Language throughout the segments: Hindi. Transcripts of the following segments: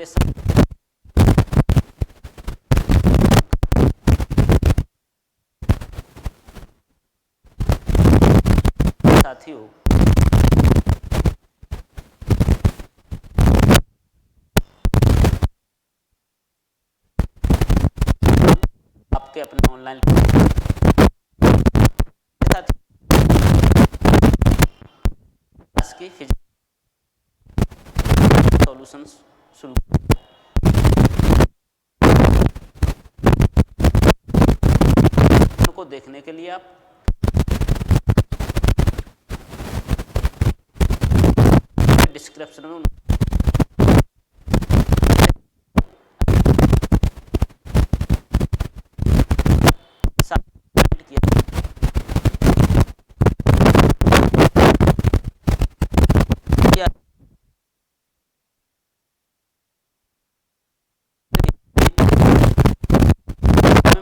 मेरे साथियों, आपके अपने ऑनलाइन की फिजिक्स सॉल्यूशंस शुरू को देखने के लिए आप डिस्क्रिप्शन में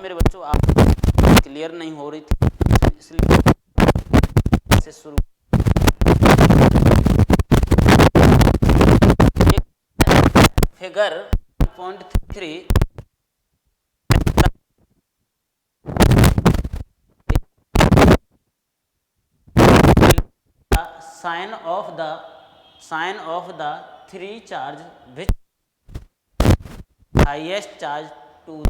मेरे बच्चों आप क्लियर नहीं हो रही थी, इसलिए से शुरू figure 1.3 sign of the three charge which highest charge to,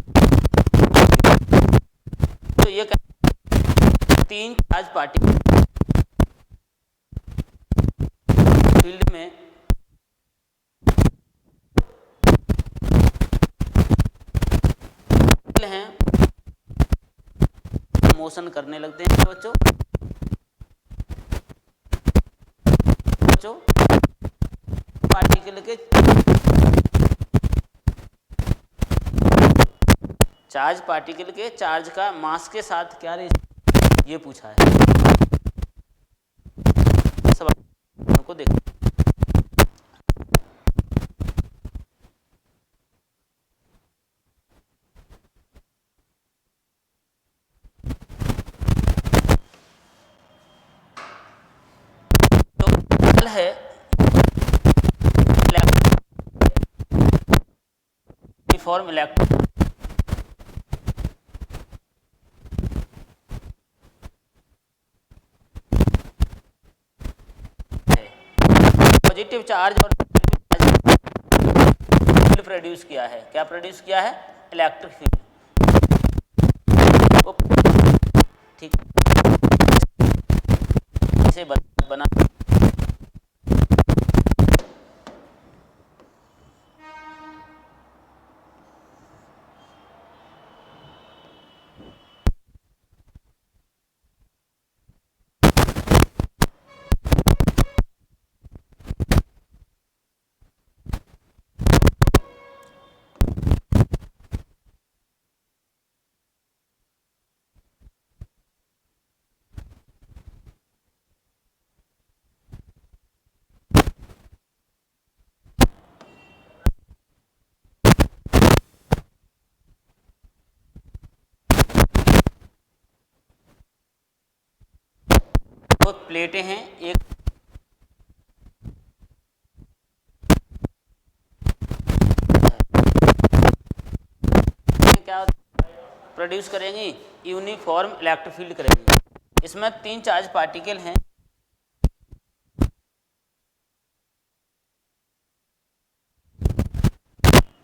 तो ये तीन चार्ज पार्टिकल फील्ड में हैं, मोशन करने लगते हैं बच्चों। पार्टिकल के चार्ज पार्टिकल के चार्ज का मास के साथ क्या रेशियो, ये पूछा है। सवाल को देखो, तो है यूनिफॉर्म इलेक्ट्रॉन पॉजिटिव चार्ज और फील्ड प्रोड्यूस किया है। क्या प्रोड्यूस किया है? Electric field. ठीक, इसे बना दो प्लेटें हैं, एक क्या प्रोड्यूस करेंगी? यूनिफॉर्म इलेक्ट्रिक फील्ड करेंगी। इसमें तीन चार्ज पार्टिकल हैं,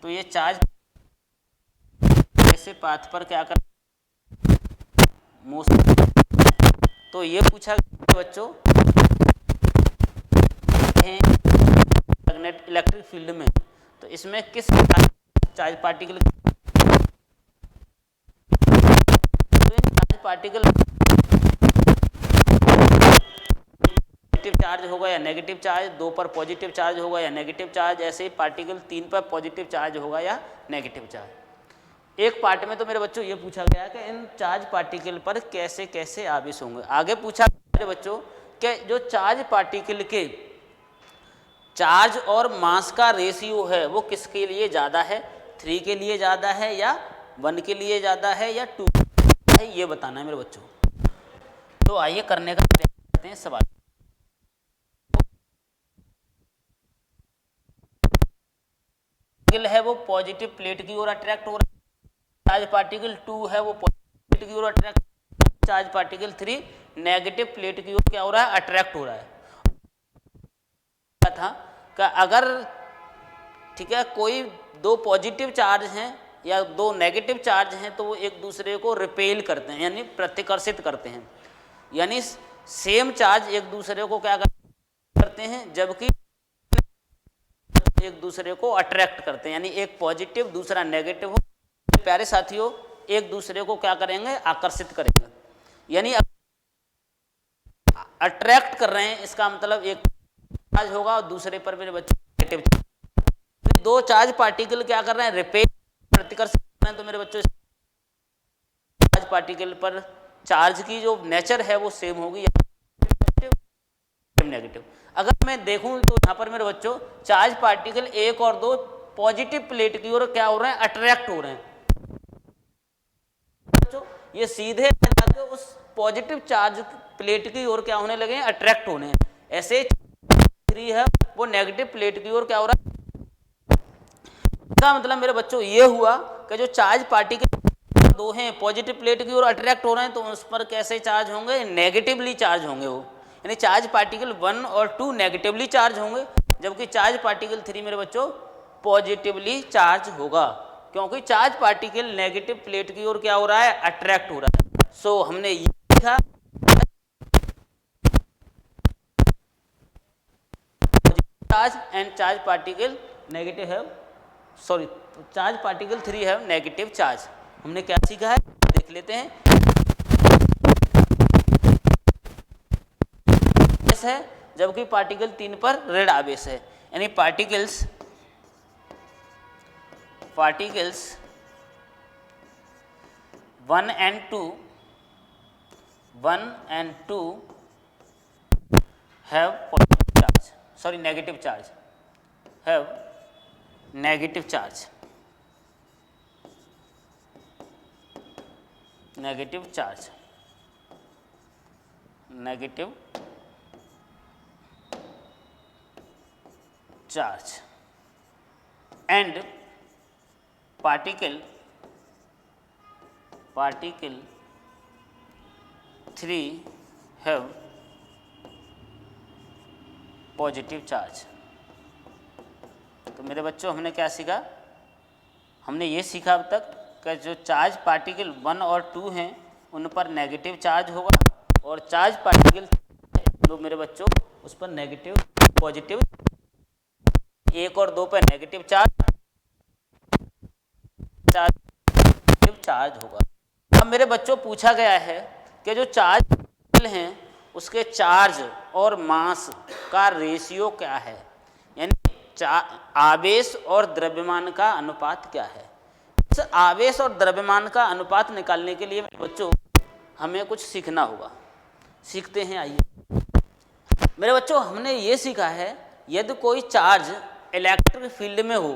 तो ये चार्ज ऐसे पाथ पर क्या कर मोशन, तो ये पूछा बच्चों मैग्नेट इलेक्ट्रिक फील्ड में, तो इसमें किस चार्ज पार्टिकल, तो in charge particle positive charge होगा या नेगेटिव चार्ज, दो पर पॉजिटिव चार्ज होगा या नेगेटिव चार्ज, ऐसे ही पार्टिकल तीन पर पॉजिटिव चार्ज होगा या नेगेटिव चार्ज। एक पार्ट में तो मेरे बच्चों ये पूछा गया कि इन चार्ज पार्टिकल पर कैसे कैसे आवेश होंगे। आगे पूछा मेरे बच्चों कि जो चार्ज पार्टिकल के चार्ज और मास का रेशियो है वो किसके लिए ज़्यादा है, 3 के लिए ज़्यादा है या 1 के लिए ज़्यादा है या 2 है, ये बताना है मेरे बच्चों। तो आइए करने का प्रयास करते हैं सवाल। पार्टिकल है वो पॉजिटिव प्लेट की ओर अट्रैक्ट हो रहा है, चार्ज पार्टिकल 2 है वो पॉजिटिव प्लेट की ओर attract, charge particle 3 negative plate की ओर क्या हो रहा है, अट्रैक्ट हो रहा है। था कि अगर ठीक है कोई दो पॉजिटिव चार्ज हैं या दो नेगेटिव चार्ज हैं तो वो एक दूसरे को रिपेल करते हैं यानी प्रतिकर्षित करते हैं, यानी सेम चार्ज एक दूसरे को क्या करते हैं, जबकि एक दूसरे को अट्रैक्ट करते हैं, यानी एक पॉजिटिव दूसरा नेगेटिव हो, प्यारे साथियों एक दूसरे को क्या करेंगे, आकर्षित करेंगे, यानी अट्रैक्ट कर रहे हैं, इसका मतलब एक चार्ज होगा और दूसरे पर मेरे बच्चों नेगेटिव चार्ज। दो चार्ज पार्टिकल क्या कर रहे हैं, रिपेल प्रतिकर्षित कर रहे हैं, तो मेरे बच्चों चार्ज पार्टिकल पर चार्ज की जो नेचर है वो सेम होगी नेगेटिव। अगर मैं देखूं तो यहाँ पर मेरे बच्चों चार्ज पार्टिकल एक और दो पॉजिटिव प्लेट की ओर क्या हो रहे हैं, अट्रैक्ट हो रहे हैं, बच्चों ये सीधे जाकर उस पॉजिटिव चार्ज प्लेट की ओर क्या होने लगे हैं, अट्रैक्ट होने हैं। ऐसे 3 है वो नेगेटिव प्लेट की ओर क्या हो रहा है, इसका मतलब मेरे बच्चों ये हुआ कि जो चार्ज पार्टिकल दो हैं पॉजिटिव प्लेट की ओर अट्रैक्ट हो रहे हैं तो उस पर कैसे चार्ज होंगे, नेगेटिवली चार्ज होंगे वो, यानी चार्ज पार्टिकल 1 और 2 नेगेटिवली चार्ज होंगे, जबकि चार्ज पार्टिकल 3 मेरे बच्चों पॉजिटिवली चार्ज होगा, क्योंकि चार्ज पार्टिकल नेगेटिव प्लेट की ओर क्या हो रहा है, अट्रैक्ट हो रहा है। सो हमने ये लिखा charge and charge particle negative है, सॉरी चार्ज पार्टिकल 3 है नेगेटिव चार्ज। हमने क्या सीखा है देख लेते हैं, है जबकि पार्टिकल 3 पर ऋण आवेश है, यानी particles 1 and 2 have positive charge, sorry negative charge, have negative charge, negative charge, negative charge, and particle 3 have positive charge. तो मेरे बच्चों हमने क्या सीखा, हमने ये सीखा अब तक कि जो चार्ज पार्टिकल 1 और 2 हैं उन पर नेगेटिव चार्ज होगा और चार्ज पार्टिकल जो मेरे बच्चों उस पर नेगेटिव पॉजिटिव, 1 और 2 पर नेगेटिव चार्ज होगा। अब मेरे बच्चों पूछा गया है कि जो चार्ज हैं उसके चार्ज और मास का रेशियो क्या है, यानी आवेश और द्रव्यमान का अनुपात क्या है। इस आवेश और द्रव्यमान का अनुपात निकालने के लिए मेरे बच्चों हमें कुछ सीखना होगा, सीखते हैं। आइए मेरे बच्चों हमने ये सीखा है यदि कोई चार्ज इलेक्ट्रिक फील्ड में हो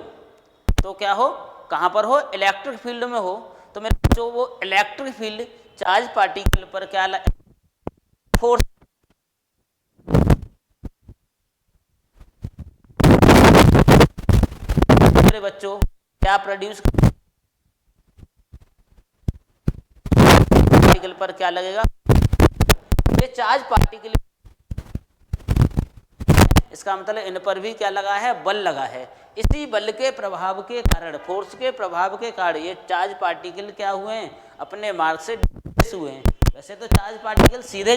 तो क्या हो, कहाँ पर हो, इलेक्ट्रिक फील्ड में हो, तो मेरे बच्चों वो इलेक्ट्रिक फील्ड चार्ज पार्टिकल पर क्या फोर्स मेरे बच्चों क्या प्रोड्यूस पार्टिकल पर क्या लगेगा, ये चार्ज पार्टिकल, इसका मतलब इन पर भी क्या लगा है, बल लगा है। इसी बल के प्रभाव के कारण, फोर्स के प्रभाव के कारण ये चार्ज पार्टिकल क्या हुए हैं, अपने मार्ग से डिस्प्लेस हुए हैं। वैसे तो चार्ज पार्टिकल सीधे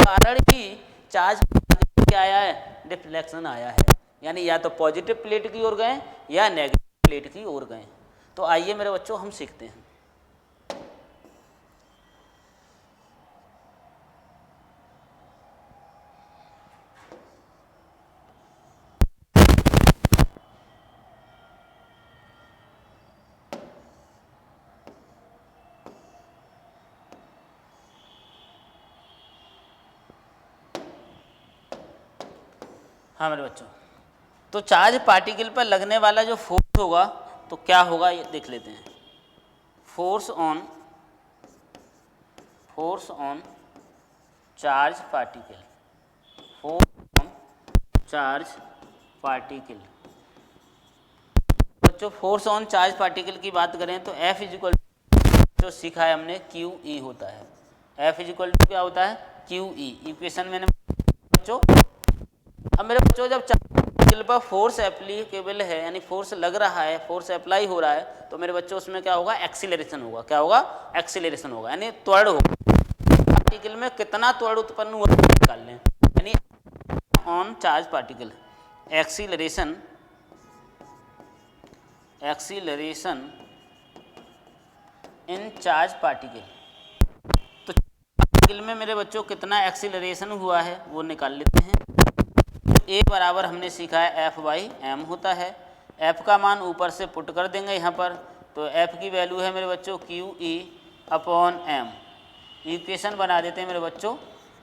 कारण ही चार्ज क्या आया है, डिफ्लेक्शन आया है, यानी या तो पॉजिटिव प्लेट की ओर गए या नेगेटिव प्लेट की ओर गए। तो आइए मेरे बच्चों हम सीखते हैं। हाँ मेरे बच्चों, तो चार्ज पार्टिकल पर लगने वाला जो फोर्स होगा तो क्या होगा ये देख लेते हैं। Force on charge particle, force on charge particle बच्चों फोर्स ऑन चार्ज पार्टिकल की बात करें तो F इजिकल जो सीखा है हमने क्यू ई होता है। F इजिकल टू क्या होता है? Q E. इक्वेशन मैंने बच्चों, अब मेरे बच्चों जब पार्टिकल पर फोर्स एप्लीकेबल है यानी फोर्स लग रहा है, फोर्स अप्लाई हो रहा है, तो मेरे बच्चों उसमें क्या होगा? एक्सीलरेशन होगा। क्या होगा? एक्सीलरेशन होगा, यानी त्वरण होगा। पार्टिकल में कितना त्वरण उत्पन्न हुआ निकाल लें, यानी on charge particle acceleration in charge particle. तो पार्टिकल में मेरे बच्चों कितना एक्सीलरेशन हुआ है वो निकाल लेते हैं। ए बराबर हमने सीखा है F बाई एम होता है। F का मान ऊपर से पुट कर देंगे यहाँ पर, तो F की वैल्यू है मेरे बच्चों Q E upon M. Equation बना देते हैं मेरे बच्चों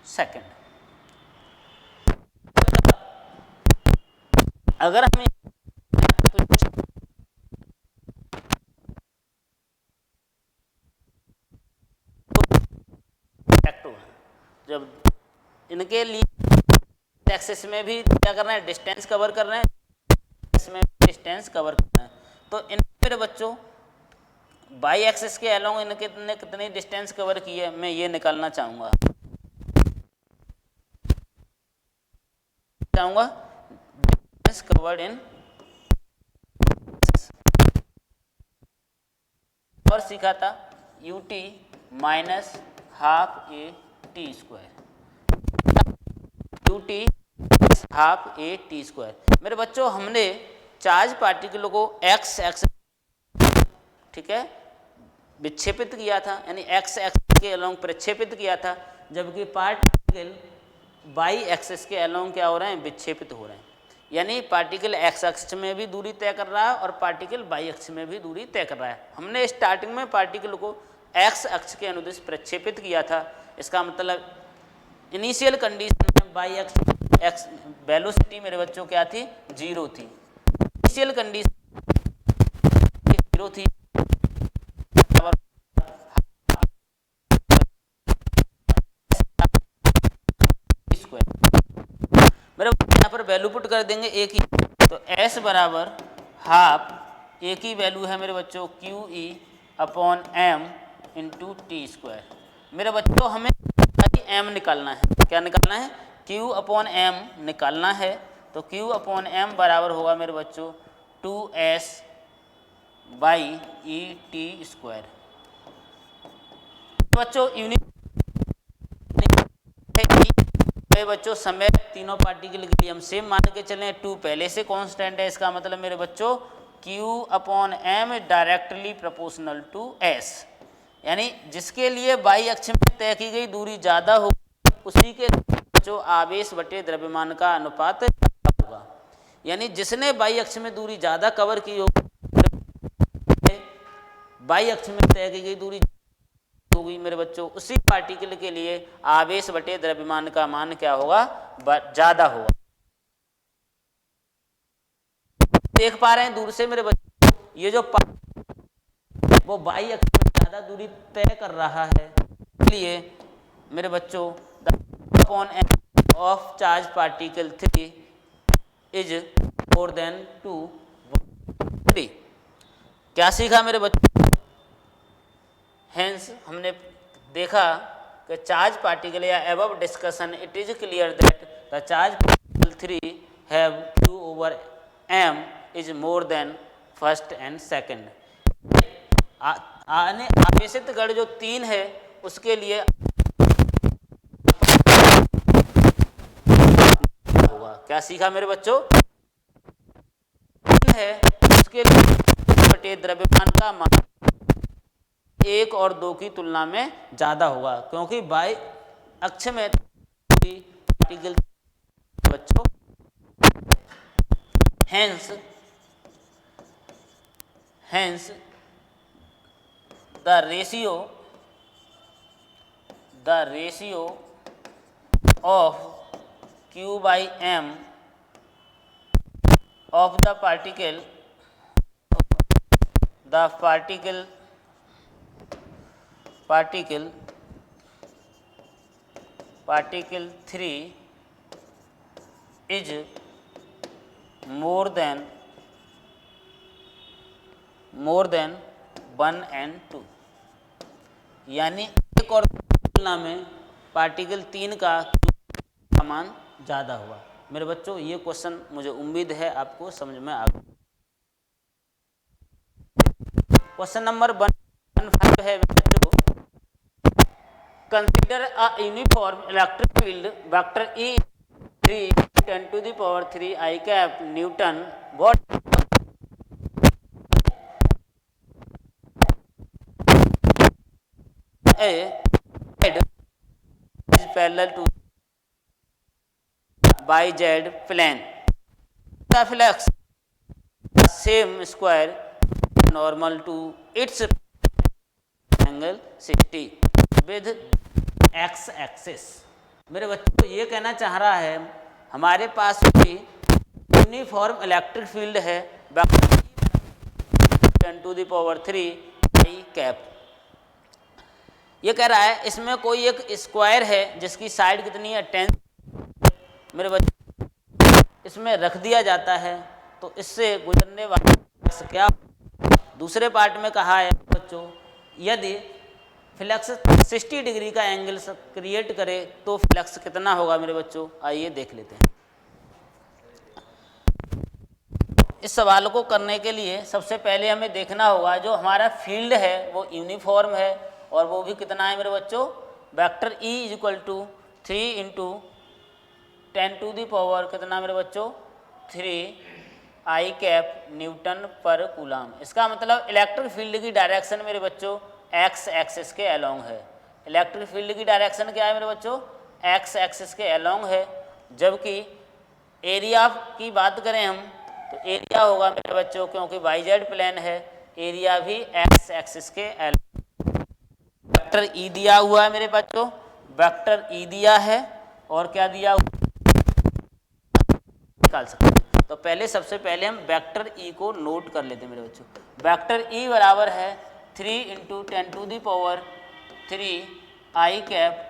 सेकंड। अगर हमें जब इनके लिए एक्सिस में भी क्या करना है? डिस्टेंस कवर कर रहे हैं, इसमें डिस्टेंस कवर करना है। तो इन मेरे बच्चों बाई एक्सिस के अलोंग इनके कितनी डिस्टेंस कवर की है मैं ये निकालना चाहूँगा डिस्टेंस कवर्ड इन और सीखा था U T minus half A T square, U T half A T square. मेरे बच्चों हमने चार्ज पार्टिकल को एक्स एक्स, ठीक है, विक्षेपित किया था, यानी एक्स एक्सिस के अलोंग प्रक्षेपित किया था, जबकि पार्टिकल बाई एक्सिस के अलोंग क्या हो रहे हैं? विक्षेपित हो रहे हैं। यानी पार्टिकल एक्स अक्ष में भी दूरी तय कर रहा है और पार्टिकल बाई अक्ष में भी दूरी तय कर रहा है। हमने स्टार्टिंग में पार्टिकल को एक्स अक्ष के अनुदिश प्रक्षेपित किया था। इसका मतलब इनिशियल कंडीशन में बाई एक्स वेलोसिटी मेरे बच्चों क्या थी? जीरो थी। इनिशियल कंडीशन जीरो थी, मेरे यहाँ पर वैल्यू पुट कर देंगे ए की, तो S बराबर हाफ ए की वैल्यू है मेरे बच्चों Q E upon M into T square. मेरे बच्चों हमें एम निकालना है। क्या निकालना है? Q अपॉन एम निकालना है। तो Q अपॉन एम बराबर होगा मेरे बच्चों 2S by E T square. बच्चों यूनिट बच्चों समय तीनों पार्टिकल के लिए हम सेम मान के चलें, 2 पहले से कांस्टेंट है। इसका मतलब मेरे बच्चों Q upon M directly proportional to S, यानी जिसके लिए बाई अक्ष में तय की गई दूरी ज़्यादा हो उसी के जो आवेश बटे द्रव्यमान का अनुपात होगा। यानी जिसने बाई अक्ष में दूरी ज़्यादा कवर की हो, बाई अक्ष में तय की गई दूरी होगी मेरे बच्चों, उसी पार्टिकल के लिए आवेश बटे द्रव्यमान का मान क्या होगा? ज़्यादा होगा। देख पा रहे हैं दूर से मेरे बच्चों, ये जो वो बाई अक्ष में ज़्यादा दूरी तय कर रहा है, इसलिए मेरे बच्चों upon M of charge particle 3 is more than 2 3। क्या सीखा मेरे बच्चों? हेंस हमने देखा कि चार्ज पार्टिकल या above discussion it is clear that the charge particle 3 have Q over m is more then first and second. आवेशित गण जो 3 है उसके लिए होगा। क्या सीखा मेरे बच्चों? 3 है उसके लिए बटे द्रव्यमान का मान 1 और 2 की तुलना में ज़्यादा होगा, क्योंकि बाई अक्ष में पार्टिकल बच्चों hence the ratio of Q by m of the particle 3 is more than more than 1 and 2, यानी एक और तुलना में पार्टिकल 3 का मान ज़्यादा हुआ। मेरे बच्चों ये क्वेश्चन मुझे उम्मीद है आपको समझ में आ गया। क्वेश्चन नंबर 115 है बच्चों, consider a uniform electric field vector E 3 10⁻³ I cap Newton what a is parallel to YZ plane, reflects same square normal to its angle 60 with x axis। मेरे बच्चों ये कहना चाह रहा है हमारे पास भी यूनिफॉर्म इलेक्ट्रिक फील्ड है 10⁻³ I कैप। ये कह रहा है इसमें कोई एक स्क्वायर है जिसकी साइड कितनी है 10। मेरे बच्चों इसमें रख दिया जाता है तो इससे गुजरने वाला क्या। दूसरे पार्ट में कहा है बच्चों यदि फ्लक्स 60 डिग्री का एंगल क्रिएट करे तो फ्लक्स कितना होगा। मेरे बच्चों आइए देख लेते हैं। इस सवाल को करने के लिए सबसे पहले हमें देखना होगा जो हमारा फील्ड है वो यूनिफॉर्म है और वो भी कितना है मेरे बच्चों, वेक्टर E = 3 × 10⁻³ कितना मेरे बच्चों 3 I कैप न्यूटन पर कूलाम। इसका मतलब इलेक्ट्रिक फील्ड की डायरेक्शन मेरे बच्चों एक्स एक्सिस के अलोंग है। इलेक्ट्रिक फील्ड की डायरेक्शन क्या है मेरे बच्चों, एक्स एक्सिस के अलोंग है। जबकि एरिया की बात करें हम तो एरिया होगा मेरे बच्चों, क्योंकि YZ प्लेन है, एरिया भी एक्स एक्सिस के अलोंग। वेक्टर E दिया हुआ है मेरे बच्चों, वेक्टर E दिया है और क्या दिया हुआ निकाल सकते हैं। तो पहले सबसे पहले हम वेक्टर E को नोट कर लेते हैं मेरे बच्चों। वेक्टर E बराबर है 3 × 10⁻³ I कैप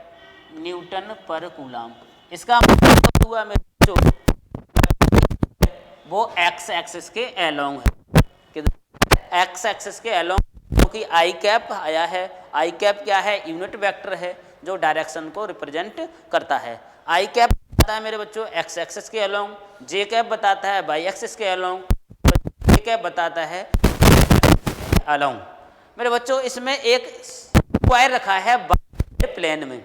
न्यूटन पर कूलाम। इसका मतलब हुआ मेरे बच्चों वो एक्स एक्सिस के अलोंग है, एक्स एक्सिस के अलोंग, क्योंकि आई कैप आया है। आई कैप क्या है, यूनिट वेक्टर है जो डायरेक्शन को रिप्रेजेंट करता है। आई कैप बताता है मेरे बच्चों एक्स एक्सिस के अलोंग, जे कैप बताता है वाई एक्सिस के अलोंग, जे कैप बताता है अलोंग। मेरे बच्चों इसमें एक स्क्वायर रखा है YZ प्लेन में।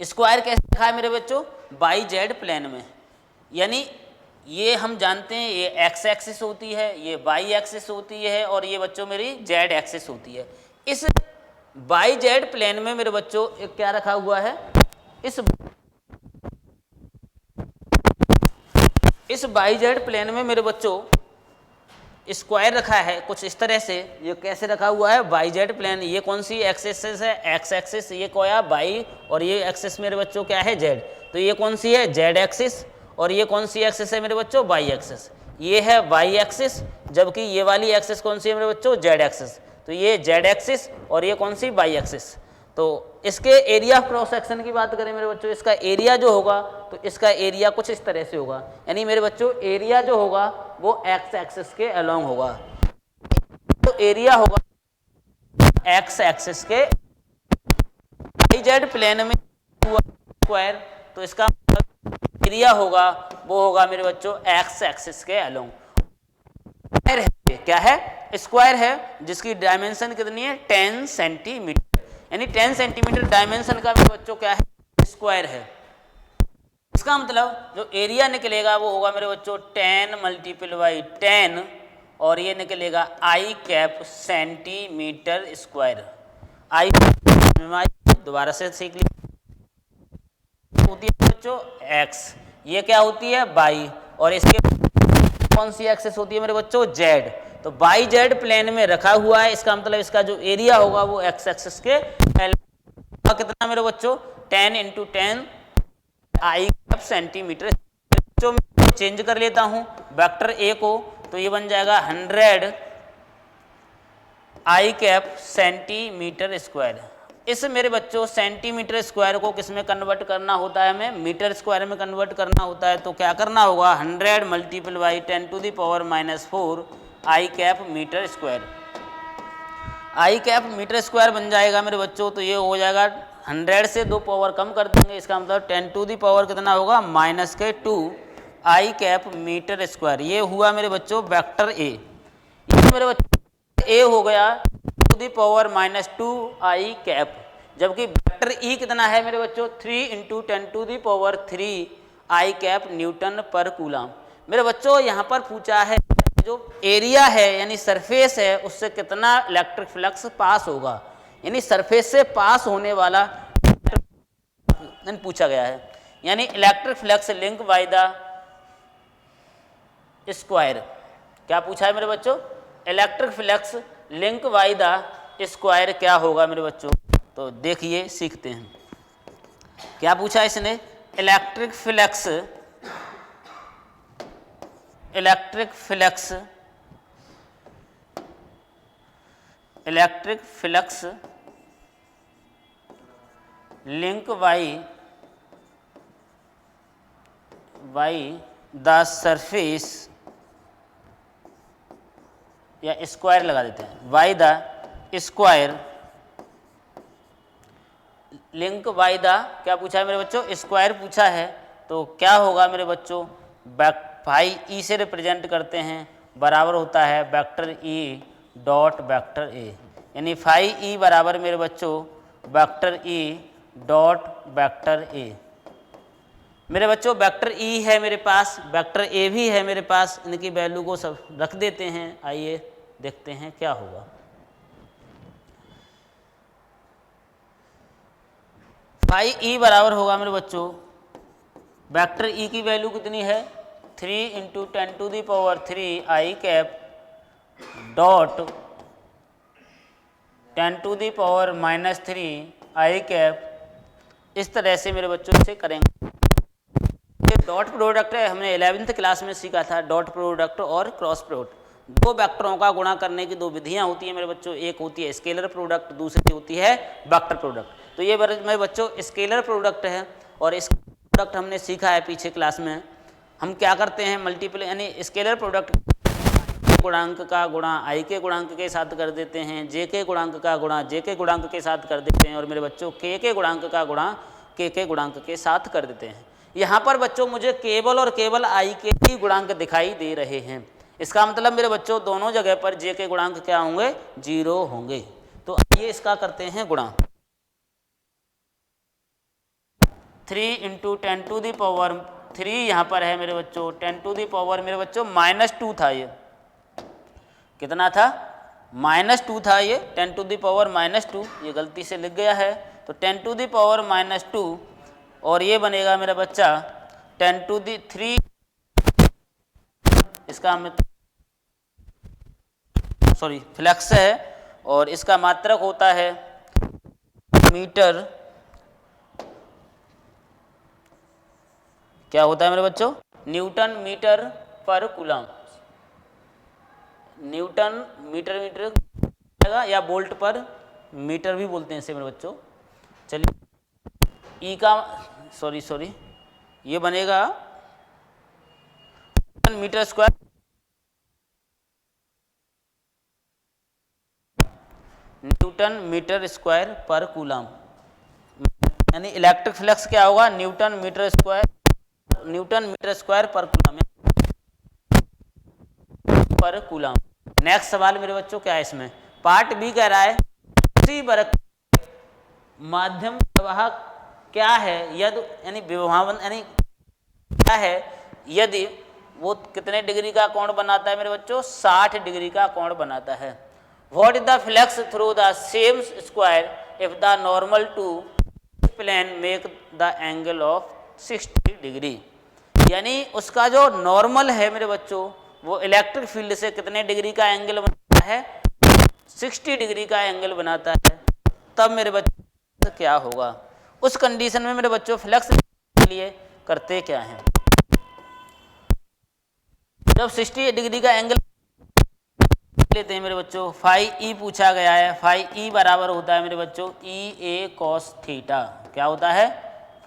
स्क्वायर कैसे रखा है मेरे बच्चों, YZ प्लेन में, यानी ये हम जानते हैं ये एक्स एक्सिस होती है, ये वाई एक्सिस होती है और ये बच्चों मेरी जेड एक्सिस होती है। इस YZ प्लेन में मेरे बच्चों एक क्या रखा हुआ है, इस YZ प्लेन में मेरे बच्चों स्क्वायर रखा है कुछ इस तरह से। ये कैसे रखा हुआ है, YZ प्लेन, ये कौन सी एक्सिस है, एक्स एक्सिस, ये कोया वाई और ये एक्सिस मेरे बच्चों क्या है जेड। तो ये कौन सी है, जेड एक्सिस, और ये कौन सी एक्सिस है मेरे बच्चों, वाई एक्सिस। ये है वाई एक्सिस, जबकि ये वाली एक्सिस कौन सी है मेरे बच्चों, जेड एक्सिस। तो ये जेड एक्सिस और ये कौन सी, वाई एक्सिस। तो इसके एरिया ऑफ क्रॉस सेक्शन की बात करें मेरे बच्चों, इसका एरिया जो होगा तो इसका एरिया कुछ इस तरह से होगा, यानी मेरे बच्चों एरिया जो होगा वो एक्स एक्सिस के अलोंग होगा। तो एरिया होगा एक्स एक्सिस के YZ प्लेन में स्क्वायर, तो इसका एरिया होगा वो होगा मेरे बच्चों एक्स एक्सिस के अलोंग। क्या है, स्क्वायर है जिसकी डायमेंशन कितनी है 10 सेंटीमीटर, यानी 10 सेंटीमीटर डायमेंशन का मेरे बच्चों क्या है, स्क्वायर है। इसका मतलब जो एरिया निकलेगा वो होगा मेरे बच्चों 10 × 10 और ये निकलेगा आई कैप सेंटीमीटर स्क्वायर। आई दोबारा से सीख लीजिए, होती है बच्चों एक्स, ये क्या होती है वाई, और इसके कौन सी एक्सिस होती है मेरे बच्चों, जेड। तो YZ प्लेन में रखा हुआ है, इसका मतलब इसका जो एरिया होगा वो एक्स एक्सिस के कितना मेरे बच्चों 10 × 10 आई कैप सेंटीमीटर। चेंज कर लेता हूं वेक्टर ए को, तो ये बन जाएगा 100 आई कैप सेंटीमीटर स्क्वायर। इस मेरे बच्चों सेंटीमीटर स्क्वायर को किस में कन्वर्ट करना होता है, हमें मीटर स्क्वायर में कन्वर्ट करना होता है। तो क्या करना होगा 100 × 10⁻⁴ आई कैप मीटर स्क्वायर। आई कैप मीटर स्क्वायर बन जाएगा मेरे बच्चों, तो ये हो जाएगा 100 से 2 पावर कम कर देंगे, इसका मतलब 10 टू दी पावर कितना होगा -2 आई कैप मीटर स्क्वायर। ये हुआ मेरे बच्चों वेक्टर ए। ये मेरे बच्चों ए हो गया to the power -2 I cap, जबकि वेक्टर ई कितना है मेरे बच्चों 3 × 10 to the power 3 I cap newton पर कूलम। मेरे बच्चों यहाँ पर पूछा है जो एरिया है यानी सरफेस है उससे कितना इलेक्ट्रिक फ्लक्स पास होगा, यानी सरफेस से पास होने वाला पूछा गया है, यानी electric flux link by the square. क्या पूछा है मेरे बच्चों, electric flux link by the square क्या होगा मेरे बच्चों। तो देखिए सीखते हैं क्या पूछा इसने, electric flux link by the surface, या स्क्वायर लगा देते हैं, by the square link by the, क्या पूछा है मेरे बच्चों, स्क्वायर पूछा है। तो क्या होगा मेरे बच्चों, फाई ई से रिप्रेजेंट करते हैं, बराबर होता है vector E dot vector A, यानी फाई ई बराबर मेरे बच्चों vector E dot vector A. मेरे बच्चों वेक्टर ई है मेरे पास, वेक्टर ए भी है मेरे पास, इनकी वैल्यू को सब रख देते हैं। आइए देखते हैं क्या होगा। फाई ई बराबर होगा मेरे बच्चों, वेक्टर ई की वैल्यू कितनी है 3 × 10 to the power 3 I cap dot 10 to the power -3 I cap. इस तरह से मेरे बच्चों से करेंगे। ये डॉट प्रोडक्ट है, हमने 11th क्लास में सीखा था, डॉट प्रोडक्ट और क्रॉस प्रोडक्ट। दो वेक्टरों का गुणा करने की दो विधियां होती हैं मेरे बच्चों, एक होती है स्केलर प्रोडक्ट, दूसरी होती है वेक्टर प्रोडक्ट। तो ये मेरे बच्चों स्केलर प्रोडक्ट है, और इस प्रोडक्ट हमने सीखा है पीछे क्लास में। हम क्या करते हैं मल्टीपल, यानी स्केलर प्रोडक्ट गुणांक का गुणा आई के गुणांक के साथ कर देते हैं, जे के गुणांक का गुणा जे के गुणांक के साथ कर देते हैं, और मेरे बच्चों के गुणांक का गुणा के गुणांक के साथ कर देते हैं। यहाँ पर बच्चों मुझे केवल और केवल आई के ही गुणांक दिखाई दे रहे हैं, इसका मतलब मेरे बच्चों दोनों जगह पर जे के गुणांक क्या होंगे 0 होंगे। तो आइए इसका करते हैं गुणा। 3 × 10 टू दी पावर 3 यहाँ पर है मेरे बच्चों, 10 टू दी पावर मेरे बच्चों -2 था, ये कितना था -2 था, ये 10 टू दी पावर -2, ये गलती से लिख गया है। तो 10 टू दी पावर -2, और ये बनेगा मेरा बच्चा 10 टू दी 3, इसका फ्लक्स है, और इसका मात्रक होता है मीटर, क्या होता है मेरे बच्चों न्यूटन मीटर पर कूलम। न्यूटन मीटर या वोल्ट पर मीटर भी बोलते हैं इसे मेरे बच्चों। चलिए ई का सॉरी ये बनेगा metre square, newton metre square पर कूलम, यानी इलेक्ट्रिक फ्लक्स क्या होगा न्यूटन मीटर स्क्वायर पर कूलम। नेक्स्ट सवाल मेरे बच्चों क्या है इसमें, पार्ट बी कह रहा है उसी वर्ग माध्यम प्रवाह क्या है यदि, यानी विभवावन यानी क्या है यदि वो कितने डिग्री का कोण बनाता है मेरे बच्चों 60 डिग्री का कोण बनाता है। What is the flux through the same square if the normal to plane make the angle of 60 degree, यानी उसका जो नॉर्मल है मेरे बच्चों वो इलेक्ट्रिक फील्ड से कितने डिग्री का एंगल बनाता है 60 डिग्री का एंगल बनाता है। तब मेरे बच्चों क्या होगा, उस कंडीशन में मेरे बच्चों फ्लक्स के लिए करते क्या हैं, जब 60 डिग्री का एंगल लेते हैं मेरे बच्चों, फाई ई पूछा गया है, फाई ई बराबर होता है मेरे बच्चों ई ए कॉस थीटा। क्या होता है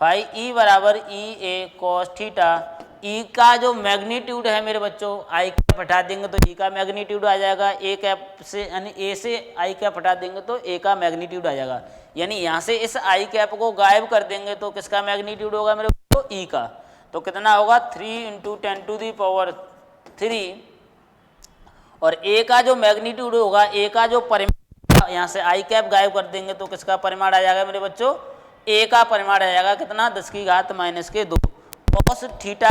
फाई ई बराबर ई ए कॉस थीटा, ई का जो मैग्नीट्यूड है मेरे बच्चों, आई कैप हटा देंगे तो ई का मैग्नीट्यूड आ जाएगा, ए कैप से यानी ए से आई कैप हटा देंगे तो ए का मैग्नीट्यूड आ जाएगा। यानी यहाँ से इस आई कैप को गायब कर देंगे तो किसका मैग्नीट्यूड होगा मेरे बच्चों, ई का। तो कितना होगा 3 × 10⁻³ और ए का जो मैग्नीट्यूड होगा, ए का जो परिमाण, यहाँ से आई कैप गायब कर देंगे तो किसका परिमाण आ जाएगा मेरे बच्चों, ए का परिमाण आ जाएगा कितना 10⁻⁻²। कॉस थीटा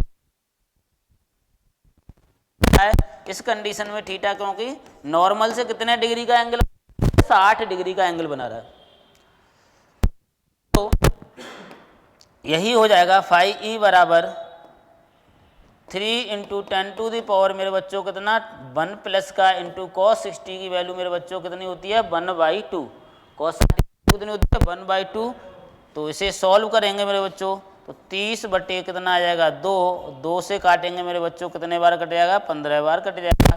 है इस कंडीशन में थीटा, क्योंकि नॉर्मल से कितने डिग्री का एंगल, 60 डिग्री का एंगल बना रहा है। तो यही हो जाएगा फाई ई बराबर 3 × 10⁻⁴ मेरे बच्चों कितना 1 प्लस का इंटू cos 60 की वैल्यू मेरे बच्चों कितनी होती है 1/2। cos 60 कितनी होती है 1/2। तो इसे सॉल्व करेंगे मेरे बच्चों तो 30 बटे कितना आ जाएगा 2, 2 से काटेंगे मेरे बच्चों कितने बार कट जाएगा 15 बार कट जाएगा।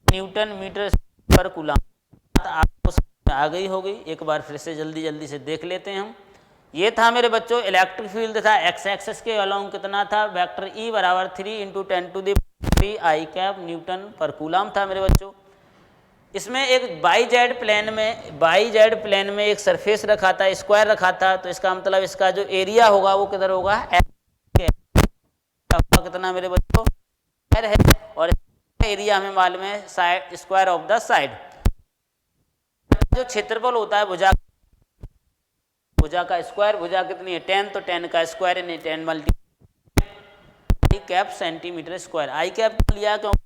न्यूटन मीटर पर कूलम आपको आ गई होगी, एक बार फिर से जल्दी से देख लेते हैं हम। ये था मेरे बच्चों इलेक्ट्रिक फील्ड था, एक्स एक्सिस के अलोंग कितना था वेक्टर ई बराबर 3 × 10⁻³ आई कैप न्यूटन पर कूलम था मेरे बच्चों। इसमें एक बाई जेड प्लेन में एक सरफेस रखा था, स्क्वायर रखा था, तो इसका मतलब इसका जो एरिया होगा वो किधर होगा, कितना मेरे बच्चों है, और एरिया हमें मालूम है side square of the side. जो क्षेत्रफल होता है भुजा का स्क्वायर, भुजा कितनी है 10, तो 10 का स्क्वायर यानी 10 मल्टी कैप सेंटीमीटर स्क्वायर। आई कैप लिया क्योंकि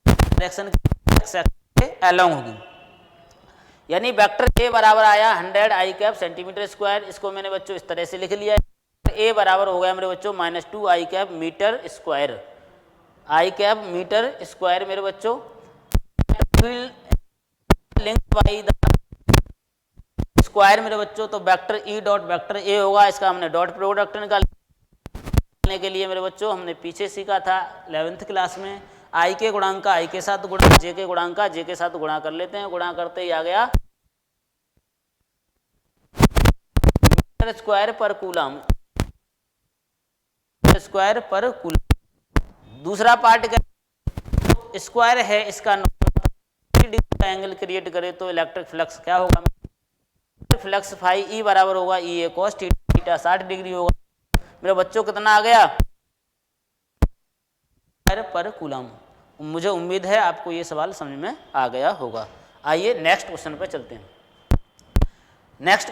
डायरेक्शन के अलोंग होगी, यानी वेक्टर ए बराबर आया 100 आई कैप सेंटीमीटर स्क्वायर। इसको मैंने बच्चों इस तरह से लिख लिया, ए बराबर हो गया मेरे बच्चों -2 I cap metre square, I cap metre square मेरे बच्चों। लिंक बाई द स्क्वायर मेरे बच्चों, तो vector E dot vector A होगा, इसका हमने डॉट प्रोडक्ट निकालने के लिए मेरे बच्चों हमने पीछे सीखा था 11th क्लास में, आई के गुणांक का आई के साथ गुणा, जे के गुणांक का जे के साथ गुणा कर लेते हैं, गुणा करते ही आ गया मीटर स्क्वायर पर कूलम, स्क्वायर पर कूलम। दूसरा पार्ट क्या स्क्वायर है, इसका एंगल क्रिएट करे तो इलेक्ट्रिक फ्लक्स क्या होगा, फ्लक्स फाई ई बराबर होगा ई ए cos थीटा 60 डिग्री होगा मेरे बच्चों। कितना आ गया पर कूलम। मुझे उम्मीद है आपको ये सवाल समझ में आ गया होगा। आइए नेक्स्ट क्वेश्चन पर चलते हैं। नेक्स्ट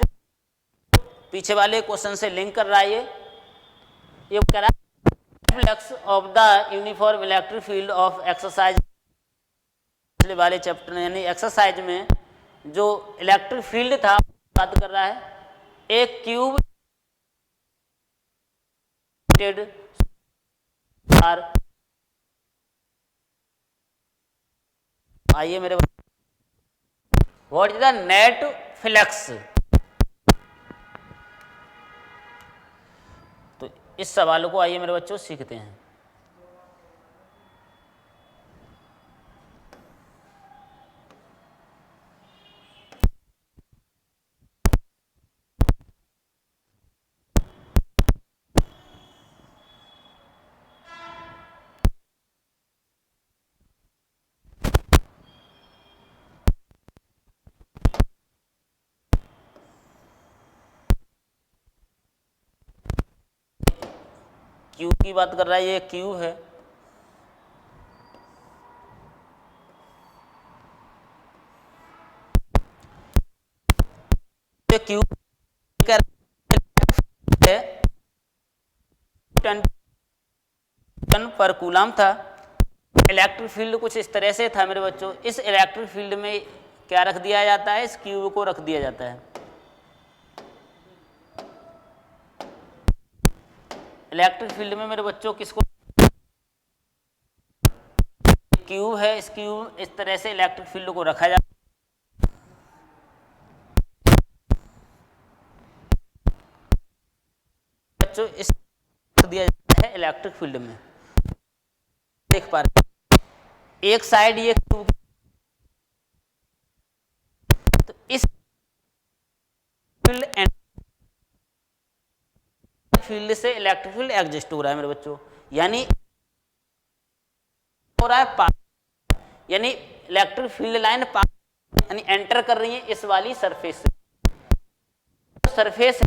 पीछे वाले क्वेश्चन से लिंक कर रहा है, ये कह रहा है flux of the uniform electric field of exercise वाले चैप्टर यानी एक्सरसाइज में जो इलेक्ट्रिक फील्ड था बात कर रहा है, एक क्यूब आइए मेरे what is the net flux. तो इस सवाल को आइए मेरे बच्चों सीखते हैं। क्यू की बात कर रहा है, ये क्यू है, क्यू है 10 पर कूलम था। इलेक्ट्रिक फील्ड कुछ इस तरह से था मेरे बच्चों। इस इलेक्ट्रिक फील्ड में क्या रख दिया जाता है, इस क्यूब को रख दिया जाता है। इलेक्ट्रिक फील्ड में मेरे बच्चों किसको, क्यूब है, इस क्यूब इस तरह से इलेक्ट्रिक फील्ड को रखा जाता है। बच्चों इस दिया जाता है इलेक्ट्रिक फील्ड में, देख पा रहे एक साइड ये क्यूब फील्ड से इलेक्ट्रिक फील्ड एग्जिस्ट हो रहा है मेरे बच्चों, यानी हो रहा है पास, यानी इलेक्ट्रिक फील्ड लाइन पास यानी एंटर कर रही है इस वाली सरफेस से, सरफेस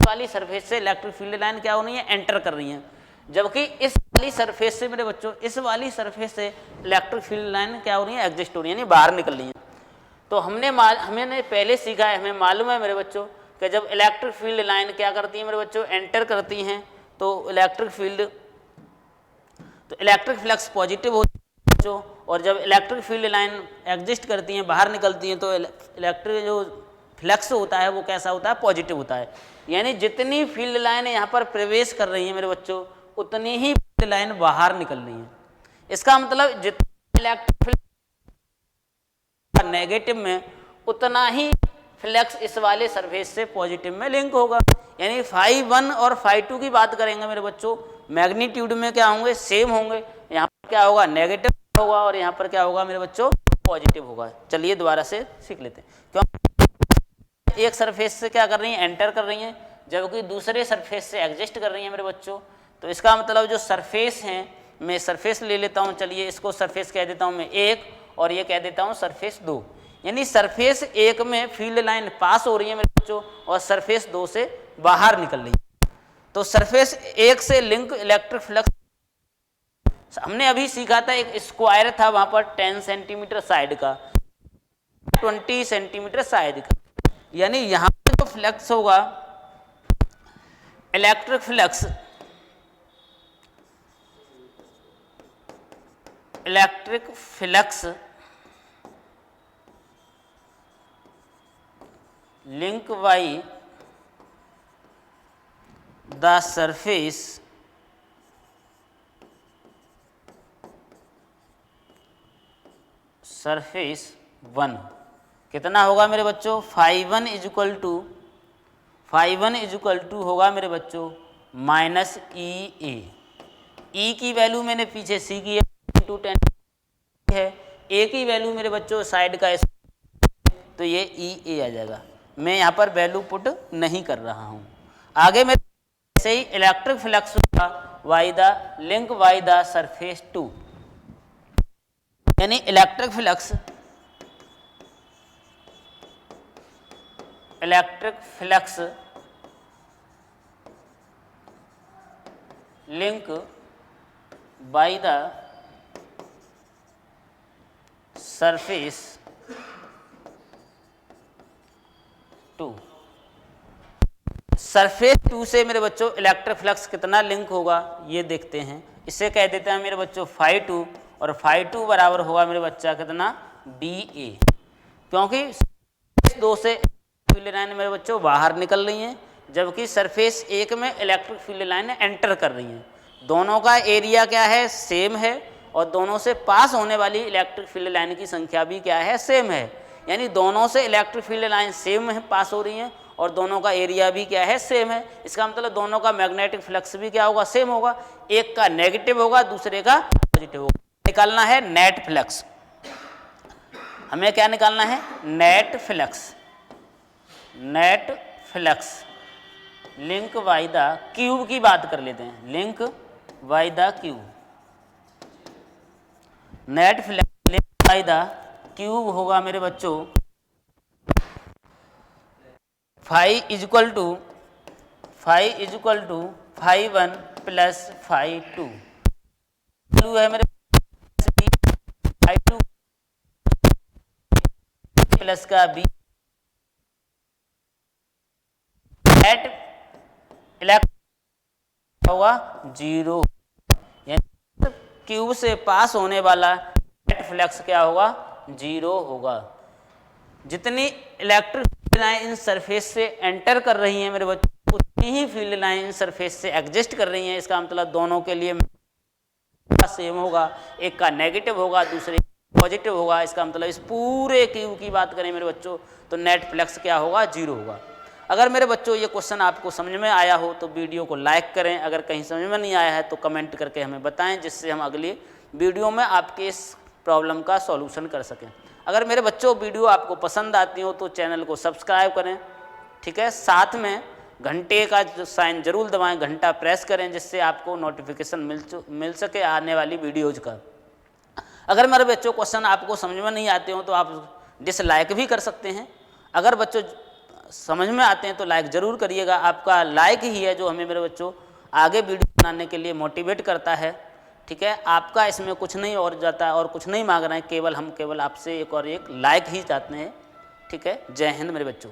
वाली सरफेस से इलेक्ट्रिक फील्ड लाइन क्या हो रही है, एंटर कर रही है, जबकि इस वाली सरफेस से मेरे बच्चों, इस वाली सरफेस से इलेक्ट्रिक फील्ड लाइन क्या हो रही है, एग्जिस्ट हो रही है, यानी बाहर निकल रही है। तो हमने पहले सीखा है, हमें मालूम है मेरे बच्चों कि जब इलेक्ट्रिक फील्ड लाइन क्या करती है मेरे बच्चों, एंटर करती हैं, तो इलेक्ट्रिक फ्लक्स पॉजिटिव होती है बच्चों, और जब इलेक्ट्रिक फील्ड लाइन एग्जिस्ट करती हैं, बाहर निकलती हैं, तो इलेक्ट्रिक जो फ्लक्स होता है वो कैसा होता है, पॉजिटिव होता है। यानी जितनी फील्ड लाइन यहाँ पर प्रवेश कर रही है मेरे बच्चों, उतनी ही फील्ड लाइन बाहर निकल रही है। इसका मतलब जितना इलेक्ट्रिक फ्लक्स नेगेटिव में, उतना ही फ्लक्स इस वाले सरफेस से पॉजिटिव में लिंक होगा। यानी φ1 और φ2 की बात करेंगे मेरे बच्चों, मैग्नीट्यूड में क्या होंगे, सेम होंगे। यहाँ पर क्या होगा, नेगेटिव होगा, और यहाँ पर क्या होगा मेरे बच्चों, पॉजिटिव होगा। चलिए दोबारा से सीख लेते हैं। क्यों एक सरफेस से क्या कर रही हैं, एंटर कर रही हैं, जबकि दूसरे सरफेस से एग्जिस्ट कर रही हैं मेरे बच्चों। तो इसका मतलब जो सरफेस हैं, मैं सरफेस ले लेता हूँ, चलिए इसको सरफेस कह देता हूँ मैं 1, और ये कह देता हूँ सरफेस 2। यानी सरफेस 1 में फील्ड लाइन पास हो रही है मेरे बच्चों, और सरफेस 2 से बाहर निकल रही है। तो सरफेस 1 से लिंक इलेक्ट्रिक फ्लक्स हमने अभी सीखा था, एक स्क्वायर था वहां पर 10 सेंटीमीटर साइड का, 20 सेंटीमीटर साइड का। यानी यहाँ पर जो फ्लक्स होगा, electric flux link by the surface one कितना होगा मेरे बच्चों, φ1 इक्वल टू होगा मेरे बच्चों माइनस EA। E की वैल्यू मैंने पीछे सी की है, 10 है। A की वैल्यू मेरे बच्चों साइड का, तो ये EA आ जाएगा। मैं यहाँ पर वैल्यू पुट नहीं कर रहा हूँ। आगे में ऐसे ही इलेक्ट्रिक फ्लक्स होगा लिंक बाई द सरफेस 2, यानी electric flux link by the surface 2। Surface 2 से मेरे बच्चों इलेक्ट्रिक फ्लक्स कितना लिंक होगा ये देखते हैं। इसे कह देते हैं मेरे बच्चों φ2, और φ2 बराबर होगा मेरे बच्चा कितना, DA, क्योंकि सरफेस 2 से फील्ड लाइन मेरे बच्चों बाहर निकल रही हैं, जबकि सरफेस 1 में इलेक्ट्रिक फील्ड लाइन एंटर कर रही हैं। दोनों का एरिया क्या है, सेम है, और दोनों से पास होने वाली इलेक्ट्रिक फील्ड लाइन की संख्या भी क्या है, सेम है। यानी दोनों से इलेक्ट्रिक फील्ड लाइन सेम है, पास हो रही हैं, और दोनों का एरिया भी क्या है, सेम है। इसका मतलब दोनों का मैग्नेटिक फ्लक्स भी क्या होगा, सेम होगा। एक का नेगेटिव होगा, दूसरे का पॉजिटिव होगा। निकालना है नेट फ्लक्स, हमें क्या निकालना है, net flux link by the cube की बात कर लेते हैं, link by the cube. Net flux link by the cube होगा मेरे बच्चों φ इक्वल टू φ1 प्लस φ2 है मेरे φ2 प्लस का B। नेट इलेक्ट्रिक होगा 0, यानी क्यूब से पास होने वाला नेट फ्लक्स क्या होगा, 0 होगा। जितनी electric field line in surface से एंटर कर रही हैं मेरे बच्चों, उतनी ही फील्ड लाइन इन सरफेस से एग्जिस्ट कर रही हैं। इसका मतलब दोनों के लिए सेम होगा, एक का नेगेटिव होगा, दूसरे पॉजिटिव होगा। इसका मतलब इस पूरे क्यूब की बात करें मेरे बच्चों, तो नेट फ्लक्स क्या होगा, 0 होगा। अगर मेरे बच्चों ये क्वेश्चन आपको समझ में आया हो तो वीडियो को लाइक करें, अगर कहीं समझ में नहीं आया है तो कमेंट करके हमें बताएं, जिससे हम अगली वीडियो में आपके इस प्रॉब्लम का सॉल्यूशन कर सकें। अगर मेरे बच्चों वीडियो आपको पसंद आती हो तो चैनल को सब्सक्राइब करें, ठीक है। साथ में घंटे का जो साइन जरूर दबाएं, घंटा प्रेस करें, जिससे आपको नोटिफिकेशन मिल सके आने वाली वीडियोज़ का। अगर मेरे बच्चों क्वेश्चन आपको समझ में नहीं आते हो तो आप डिसलाइक भी कर सकते हैं। अगर बच्चों समझ में आते हैं तो लाइक ज़रूर करिएगा। आपका लाइक ही है जो हमें मेरे बच्चों आगे वीडियो बनाने के लिए मोटिवेट करता है। ठीक है, आपका इसमें कुछ नहीं और जाता है और कुछ नहीं मांग रहे हैं, केवल हम आपसे एक और एक लाइक ही चाहते हैं। ठीक है, जय हिंद मेरे बच्चों।